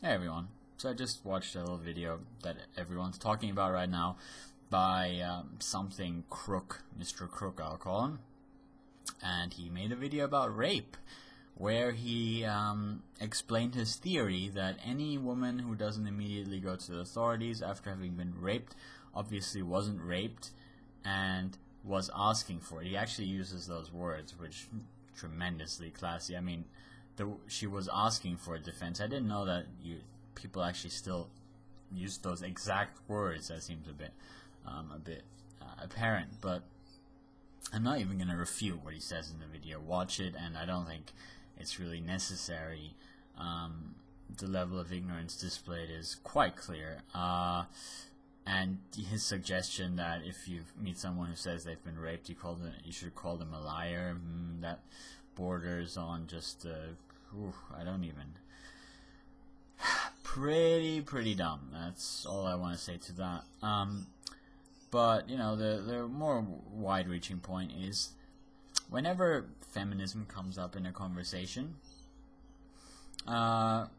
Hey everyone, so I just watched a little video that everyone's talking about right now by something Crook, Mr. Crook I'll call him, and he made a video about rape where he explained his theory that any woman who doesn't immediately go to the authorities after having been raped obviously wasn't raped and was asking for it. He actually uses those words, which tremendously classy. I mean, she was asking for a defense. I didn't know that people actually still use those exact words. That seems a bit apparent, but I'm not even going to refute what he says in the video. Watch it, and I don't think it's really necessary. The level of ignorance displayed is quite clear. And his suggestion that if you meet someone who says they've been raped, you should call them a liar, that borders on just I don't even. Pretty dumb. That's all I want to say to that. But you know, the more wide-reaching point is whenever feminism comes up in a conversation, there's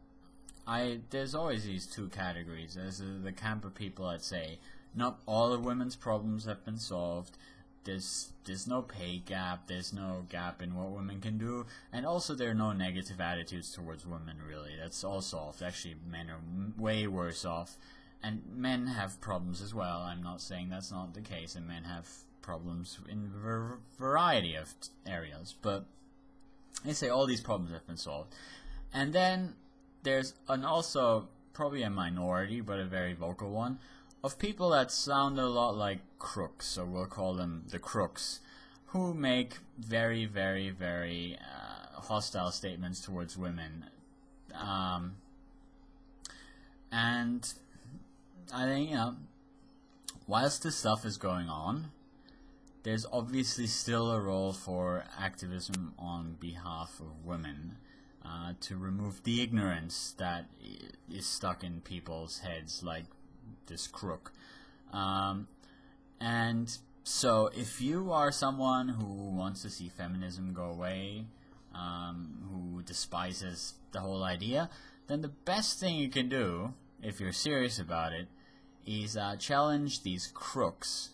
always these two categories. There's the camp of people that say not all of women's problems have been solved. There's no pay gap, there's no gap in what women can do, and also there are no negative attitudes towards women, really. That's all solved. Actually, men are way worse off, and men have problems as well. I'm not saying that's not the case, and men have problems in a variety of areas, but they say all these problems have been solved. And then there's also probably a minority, but a very vocal one, of people that sound a lot like crooks, so we'll call them the crooks, who make very hostile statements towards women. And I think, you know, whilst this stuff is going on, there's obviously still a role for activism on behalf of women, to remove the ignorance that is stuck in people's heads, like this crook. And so if you are someone who wants to see feminism go away, who despises the whole idea, then the best thing you can do, if you're serious about it, is challenge these crooks,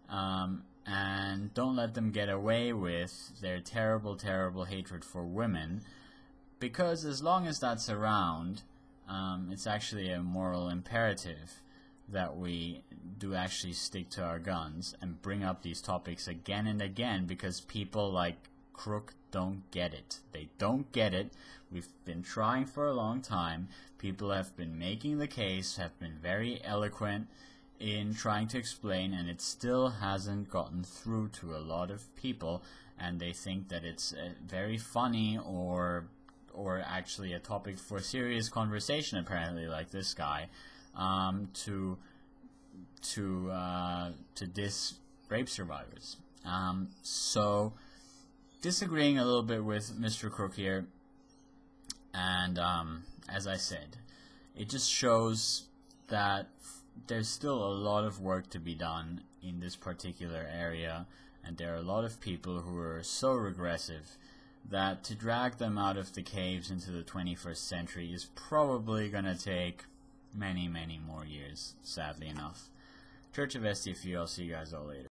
and don't let them get away with their terrible hatred for women, because as long as that's around, it's actually a moral imperative that we do actually stick to our guns and bring up these topics again and again, because people like Crook don't get it. They don't get it. We've been trying for a long time. People have been making the case, have been very eloquent in trying to explain, and it still hasn't gotten through to a lot of people, and they think that it's very funny or actually a topic for serious conversation, apparently, like this guy, to diss rape survivors. So disagreeing a little bit with Mr. Crook here, and as I said, it just shows that there's still a lot of work to be done in this particular area, and there are a lot of people who are so regressive that to drag them out of the caves into the 21st century is probably going to take many more years, sadly enough. Church of STFU, I'll see you guys all later.